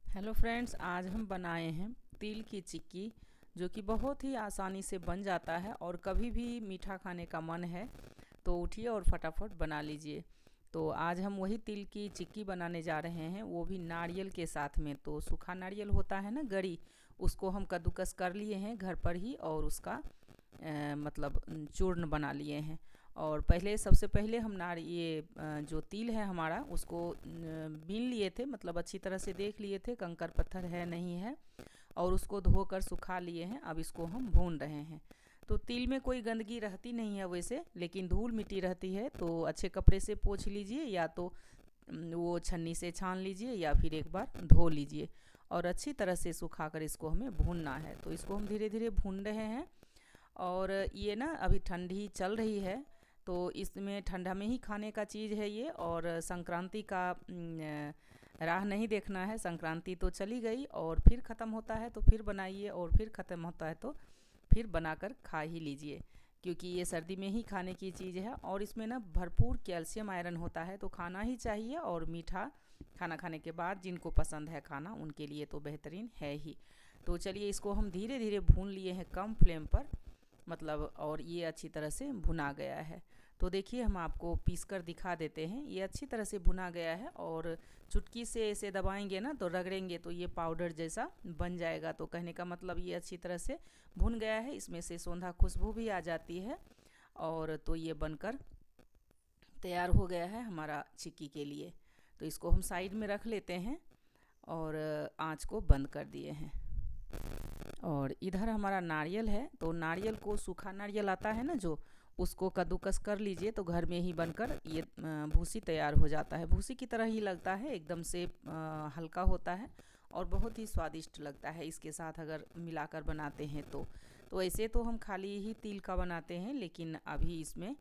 Hello friends, आज हम बनाए हैं तिल की चिक्की, जो कि बहुत ही आसानी से बन जाता है। और कभी भी मीठा खाने का मन है तो उठिए और फटाफट बना लीजिए। तो आज हम वही तिल की चिक्की बनाने जा रहे हैं, वो भी नारियल के साथ में। तो सूखा नारियल होता है ना, गरी, उसको हम कद्दूकस कर लिए हैं घर पर ही, और उसका मतलब चूर्ण बना लिए हैं। और सबसे पहले हम जो तिल है हमारा, उसको बीन लिए थे, मतलब अच्छी तरह से देख लिए थे कंकर पत्थर है नहीं है, और उसको धोकर सुखा लिए हैं। अब इसको हम भून रहे हैं। तो तिल में कोई गंदगी रहती नहीं है वैसे, लेकिन धूल मिट्टी रहती है, तो अच्छे कपड़े से पोंछ लीजिए, या तो वो छन्नी से छान लीजिए, या फिर एक बार धो लीजिए। और अच्छी तरह से सुखाकर इसको हमें भूनना है। तो इसको हम धीरे धीरे भून रहे हैं। और ये ना अभी ठंडी चल रही है, तो इसमें ठंडा में ही खाने का चीज़ है ये। और संक्रांति का राह नहीं देखना है। संक्रांति तो चली गई, और फिर ख़त्म होता है तो फिर बनाइए, और फिर ख़त्म होता है तो फिर बनाकर खा ही लीजिए, क्योंकि ये सर्दी में ही खाने की चीज़ है। और इसमें ना भरपूर कैल्शियम आयरन होता है, तो खाना ही चाहिए। और मीठा खाना खाने के बाद जिनको पसंद है खाना, उनके लिए तो बेहतरीन है ही। तो चलिए, इसको हम धीरे धीरे भून लिए हैं कम फ्लेम पर, मतलब, और ये अच्छी तरह से भुना गया है। तो देखिए, हम आपको पीस कर दिखा देते हैं। ये अच्छी तरह से भुना गया है, और चुटकी से इसे दबाएंगे ना, तो रगड़ेंगे तो ये पाउडर जैसा बन जाएगा। तो कहने का मतलब ये अच्छी तरह से भुन गया है, इसमें से सौंधा खुशबू भी आ जाती है। और तो ये बनकर तैयार हो गया है हमारा चिक्की के लिए। तो इसको हम साइड में रख लेते हैं, और आँच को बंद कर दिए हैं। और इधर हमारा नारियल है, तो नारियल को, सूखा नारियल आता है ना जो, उसको कद्दूकस कर लीजिए, तो घर में ही बनकर ये भूसी तैयार हो जाता है। भूसी की तरह ही लगता है, एकदम से हल्का होता है, और बहुत ही स्वादिष्ट लगता है इसके साथ अगर मिलाकर बनाते हैं तो ऐसे तो हम खाली ही तिल का बनाते हैं, लेकिन अभी इसमें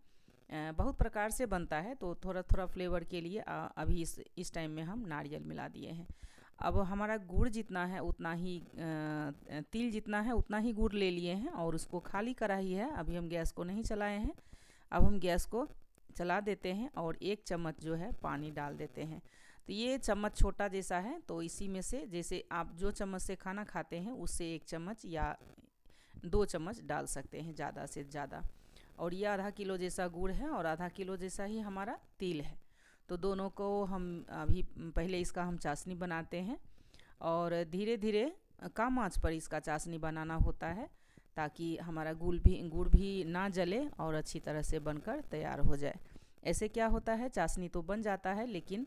बहुत प्रकार से बनता है, तो थोड़ा थोड़ा फ्लेवर के लिए अभी इस टाइम में हम नारियल मिला दिए हैं। अब हमारा गुड़ जितना है उतना ही तिल जितना है उतना ही गुड़ ले लिए हैं, और उसको खाली कढ़ाई है, अभी हम गैस को नहीं चलाए हैं। अब हम गैस को चला देते हैं, और एक चम्मच जो है पानी डाल देते हैं। तो ये चम्मच छोटा जैसा है, तो इसी में से, जैसे आप जो चम्मच से खाना खाते हैं उससे एक चम्मच या 2 चम्मच डाल सकते हैं, ज़्यादा से ज़्यादा। और ये आधा किलो जैसा गुड़ है, और आधा किलो जैसा ही हमारा तिल है। तो दोनों को हम अभी पहले इसका हम चाशनी बनाते हैं, और धीरे धीरे कम आंच पर इसका चाशनी बनाना होता है, ताकि हमारा गुड़ भी ना जले और अच्छी तरह से बनकर तैयार हो जाए। ऐसे क्या होता है, चाशनी तो बन जाता है, लेकिन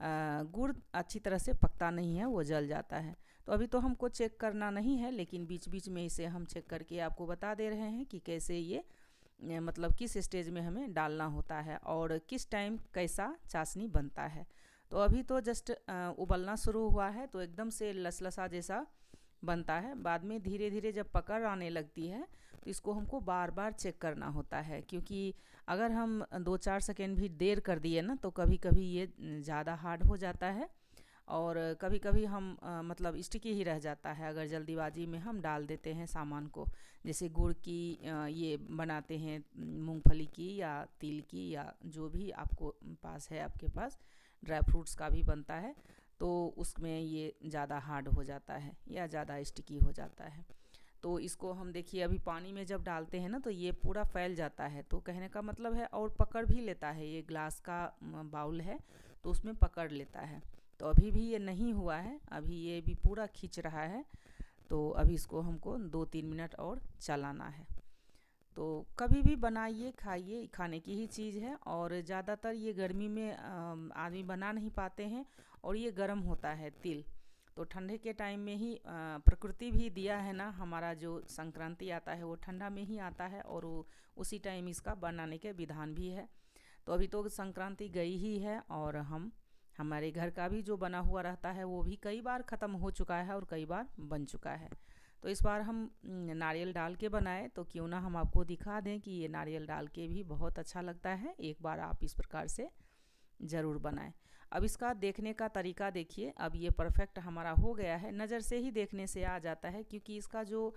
गुड़ अच्छी तरह से पकता नहीं है, वो जल जाता है। तो अभी तो हमको चेक करना नहीं है, लेकिन बीच बीच में इसे हम चेक करके आपको बता दे रहे हैं कि कैसे ये मतलब किस स्टेज में हमें डालना होता है, और किस टाइम कैसा चाशनी बनता है। तो अभी तो जस्ट उबलना शुरू हुआ है, तो एकदम से लसलसा जैसा बनता है। बाद में धीरे धीरे जब पकड़ आने लगती है, तो इसको हमको बार बार चेक करना होता है, क्योंकि अगर हम 2-4 सेकेंड भी देर कर दिए ना, तो कभी कभी ये ज़्यादा हार्ड हो जाता है, और कभी कभी हम मतलब स्टिकी ही रह जाता है, अगर जल्दीबाजी में हम डाल देते हैं सामान को। जैसे गुड़ की ये बनाते हैं, मूंगफली की या तिल की, या जो भी आपको पास है, आपके पास ड्राई फ्रूट्स का भी बनता है, तो उसमें ये ज़्यादा हार्ड हो जाता है या ज़्यादा स्टिकी हो जाता है। तो इसको हम, देखिए, अभी पानी में जब डालते हैं ना, तो ये पूरा फैल जाता है। तो कहने का मतलब है, और पकड़ भी लेता है। ये ग्लास का बाउल है, तो उसमें पकड़ लेता है। तो अभी भी ये नहीं हुआ है, अभी ये भी पूरा खींच रहा है। तो अभी इसको हमको 2-3 मिनट और चलाना है। तो कभी भी बनाइए, खाइए, खाने की ही चीज़ है। और ज़्यादातर ये गर्मी में आदमी बना नहीं पाते हैं, और ये गर्म होता है तिल। तो ठंडे के टाइम में ही प्रकृति भी दिया है ना, हमारा जो संक्रांति आता है वो ठंडा में ही आता है, और वो उसी टाइम इसका बनाने के विधान भी है। तो अभी तो संक्रांति गई ही है, और हमारे घर का भी जो बना हुआ रहता है वो भी कई बार ख़त्म हो चुका है, और कई बार बन चुका है। तो इस बार हम नारियल डाल के बनाए, तो क्यों ना हम आपको दिखा दें कि ये नारियल डाल के भी बहुत अच्छा लगता है। एक बार आप इस प्रकार से ज़रूर बनाएं। अब इसका देखने का तरीका देखिए, अब ये परफेक्ट हमारा हो गया है, नज़र से ही देखने से आ जाता है, क्योंकि इसका जो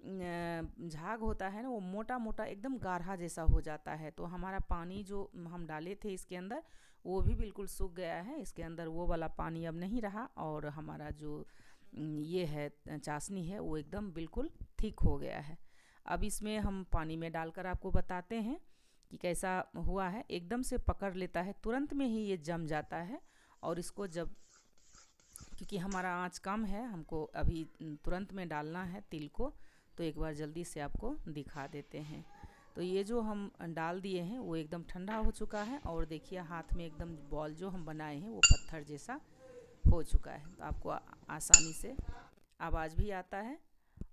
झाग होता है ना, वो मोटा मोटा एकदम गाढ़ा जैसा हो जाता है। तो हमारा पानी जो हम डाले थे इसके अंदर, वो भी बिल्कुल सूख गया है। इसके अंदर वो वाला पानी अब नहीं रहा और हमारा जो ये है चाशनी है वो एकदम बिल्कुल थिक हो गया है। अब इसमें हम पानी में डालकर आपको बताते हैं कि कैसा हुआ है। एकदम से पकड़ लेता है, तुरंत में ही ये जम जाता है। और इसको जब, क्योंकि हमारा आँच कम है, हमको अभी तुरंत में डालना है तिल को, तो एक बार जल्दी से आपको दिखा देते हैं। तो ये जो हम डाल दिए हैं वो एकदम ठंडा हो चुका है और देखिए हाथ में एकदम बॉल जो हम बनाए हैं वो पत्थर जैसा हो चुका है। तो आपको आसानी से आवाज़ भी आता है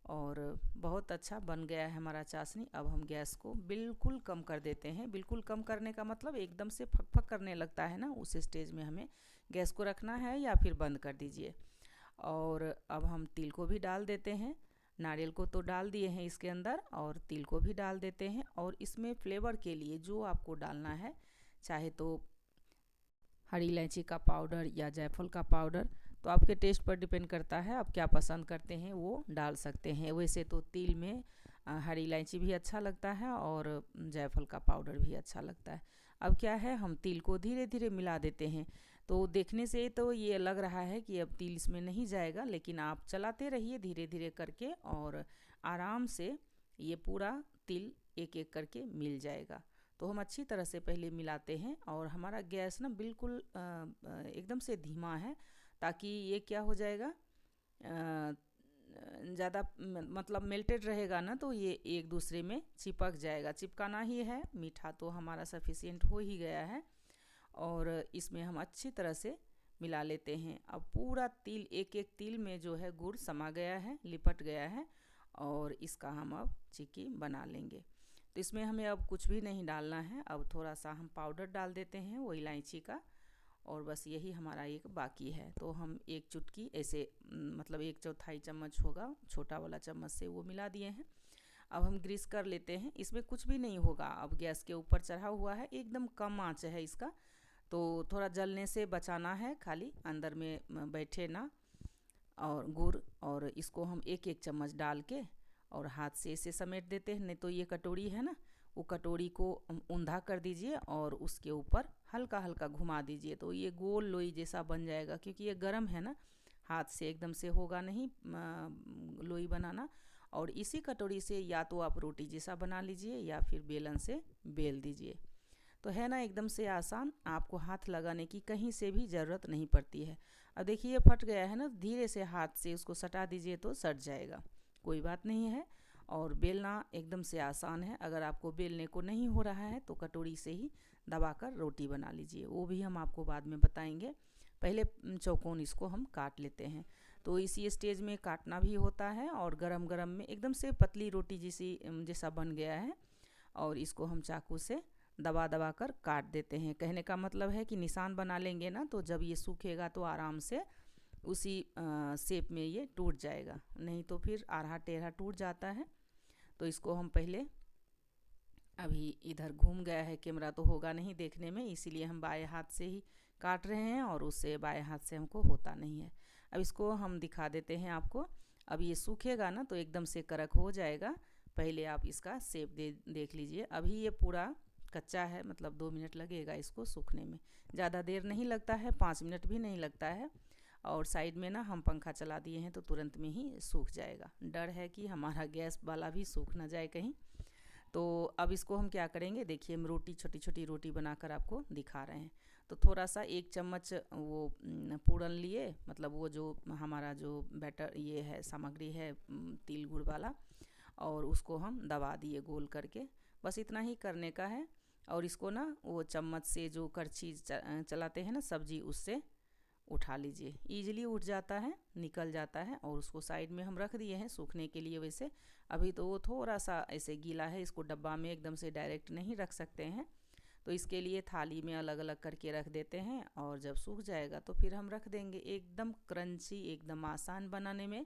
और बहुत अच्छा बन गया है हमारा चाशनी। अब हम गैस को बिल्कुल कम कर देते हैं। बिल्कुल कम करने का मतलब एकदम से फक फक करने लगता है ना, उस स्टेज में हमें गैस को रखना है या फिर बंद कर दीजिए। और अब हम तिल को भी डाल देते हैं। नारियल को तो डाल दिए हैं इसके अंदर और तिल को भी डाल देते हैं। और इसमें फ्लेवर के लिए जो आपको डालना है, चाहे तो हरी इलायची का पाउडर या जायफल का पाउडर, तो आपके टेस्ट पर डिपेंड करता है, आप क्या पसंद करते हैं वो डाल सकते हैं। वैसे तो तिल में हरी इलायची भी अच्छा लगता है और जायफल का पाउडर भी अच्छा लगता है। अब क्या है, हम तिल को धीरे धीरे मिला देते हैं। तो देखने से तो ये लग रहा है कि अब तिल इसमें नहीं जाएगा, लेकिन आप चलाते रहिए धीरे धीरे करके और आराम से ये पूरा तिल एक एक करके मिल जाएगा। तो हम अच्छी तरह से पहले मिलाते हैं और हमारा गैस ना बिल्कुल एकदम से धीमा है, ताकि ये क्या हो जाएगा, ज़्यादा मतलब मेल्टेड रहेगा ना तो ये एक दूसरे में चिपक जाएगा। चिपकाना ही है, मीठा तो हमारा सफिशिएंट हो ही गया है। और इसमें हम अच्छी तरह से मिला लेते हैं। अब पूरा तिल, एक एक तिल में जो है गुड़ समा गया है, लिपट गया है और इसका हम अब चिक्की बना लेंगे। तो इसमें हमें अब कुछ भी नहीं डालना है। अब थोड़ा सा हम पाउडर डाल देते हैं वो इलायची का, और बस यही हमारा एक बाकी है। तो हम एक चुटकी ऐसे मतलब 1/4 चम्मच होगा, छोटा वाला चम्मच से वो मिला दिए हैं। अब हम ग्रीस कर लेते हैं। इसमें कुछ भी नहीं होगा, अब गैस के ऊपर चढ़ा हुआ है, एकदम कम आंच है इसका, तो थोड़ा जलने से बचाना है, खाली अंदर में बैठे ना। और गुड़, और इसको हम एक एक चम्मच डाल के और हाथ से इसे समेट देते हैं। नहीं तो ये कटोरी है ना, वो कटोरी को ऊंधा कर दीजिए और उसके ऊपर हल्का हल्का घुमा दीजिए, तो ये गोल लोई जैसा बन जाएगा। क्योंकि ये गर्म है ना, हाथ से एकदम से होगा नहीं लोई बनाना। और इसी कटोरी से या तो आप रोटी जैसा बना लीजिए या फिर बेलन से बेल दीजिए। तो है ना एकदम से आसान, आपको हाथ लगाने की कहीं से भी ज़रूरत नहीं पड़ती है। अब देखिए फट गया है ना, धीरे से हाथ से उसको सटा दीजिए तो सट जाएगा, कोई बात नहीं है। और बेलना एकदम से आसान है। अगर आपको बेलने को नहीं हो रहा है तो कटोरी से ही दबाकर रोटी बना लीजिए, वो भी हम आपको बाद में बताएंगे। पहले चौकोन इसको हम काट लेते हैं। तो इसी स्टेज में काटना भी होता है। और गरम गरम में एकदम से पतली रोटी जैसा बन गया है और इसको हम चाकू से दबा दबा कर काट देते हैं। कहने का मतलब है कि निशान बना लेंगे ना, तो जब ये सूखेगा तो आराम से उसी शेप में ये टूट जाएगा, नहीं तो फिर आधा टेढ़ा टूट जाता है। तो इसको हम पहले, अभी इधर घूम गया है कैमरा तो होगा नहीं देखने में, इसीलिए हम बाएं हाथ से ही काट रहे हैं और उससे बाएं हाथ से हमको होता नहीं है। अब इसको हम दिखा देते हैं आपको। अब ये सूखेगा ना तो एकदम से कड़क हो जाएगा। पहले आप इसका शेप देख लीजिए। अभी ये पूरा कच्चा है, मतलब 2 मिनट लगेगा इसको सूखने में, ज़्यादा देर नहीं लगता है, 5 मिनट भी नहीं लगता है। और साइड में ना हम पंखा चला दिए हैं तो तुरंत में ही सूख जाएगा। डर है कि हमारा गैस वाला भी सूख ना जाए कहीं। तो अब इसको हम क्या करेंगे, देखिए हम रोटी, छोटी छोटी रोटी बनाकर आपको दिखा रहे हैं। तो थोड़ा सा 1 चम्मच वो पूरन लिए, मतलब वो जो हमारा जो बैटर ये है, सामग्री है तिल गुड़ वाला, और उसको हम दबा दिए गोल करके। बस इतना ही करने का है। और इसको ना वो चम्मच से जो करछी चलाते हैं ना सब्जी, उससे उठा लीजिए, ईजिली उठ जाता है, निकल जाता है। और उसको साइड में हम रख दिए हैं सूखने के लिए। वैसे अभी तो वो थोड़ा सा ऐसे गीला है, इसको डब्बा में एकदम से डायरेक्ट नहीं रख सकते हैं, तो इसके लिए थाली में अलग अलग करके रख देते हैं। और जब सूख जाएगा तो फिर हम रख देंगे। एकदम क्रंची, एकदम आसान बनाने में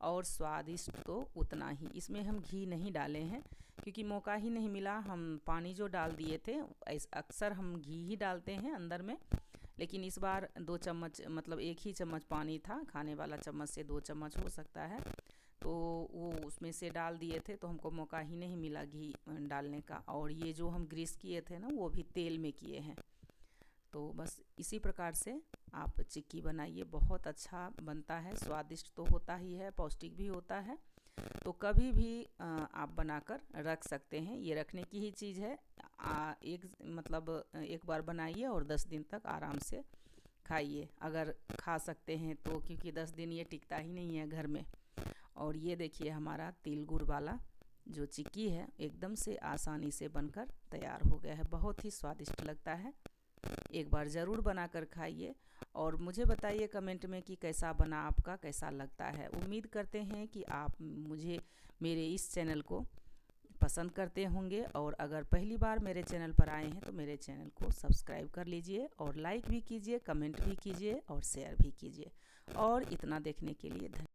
और स्वादिष्ट तो उतना ही। इसमें हम घी नहीं डाले हैं क्योंकि मौका ही नहीं मिला। हम पानी जो डाल दिए थे, अक्सर हम घी ही डालते हैं अंदर में, लेकिन इस बार 2 चम्मच, मतलब 1 ही चम्मच पानी था, खाने वाला चम्मच से 2 चम्मच हो सकता है, तो वो उसमें से डाल दिए थे, तो हमको मौका ही नहीं मिला घी डालने का। और ये जो हम ग्रीस किए थे ना, वो भी तेल में किए हैं। तो बस इसी प्रकार से आप चिक्की बनाइए, बहुत अच्छा बनता है, स्वादिष्ट तो होता ही है, पौष्टिक भी होता है। तो कभी भी आप बनाकर रख सकते हैं, ये रखने की ही चीज़ है। एक बार बनाइए और 10 दिन तक आराम से खाइए, अगर खा सकते हैं तो, क्योंकि 10 दिन ये टिकता ही नहीं है घर में। और ये देखिए हमारा तिल गुड़ वाला जो चिक्की है एकदम से आसानी से बनकर तैयार हो गया है, बहुत ही स्वादिष्ट लगता है। एक बार ज़रूर बनाकर खाइए और मुझे बताइए कमेंट में कि कैसा बना, आपका कैसा लगता है। उम्मीद करते हैं कि आप मेरे इस चैनल को पसंद करते होंगे, और अगर पहली बार मेरे चैनल पर आए हैं तो मेरे चैनल को सब्सक्राइब कर लीजिए और लाइक भी कीजिए, कमेंट भी कीजिए और शेयर भी कीजिए। और इतना देखने के लिए धन्यवाद।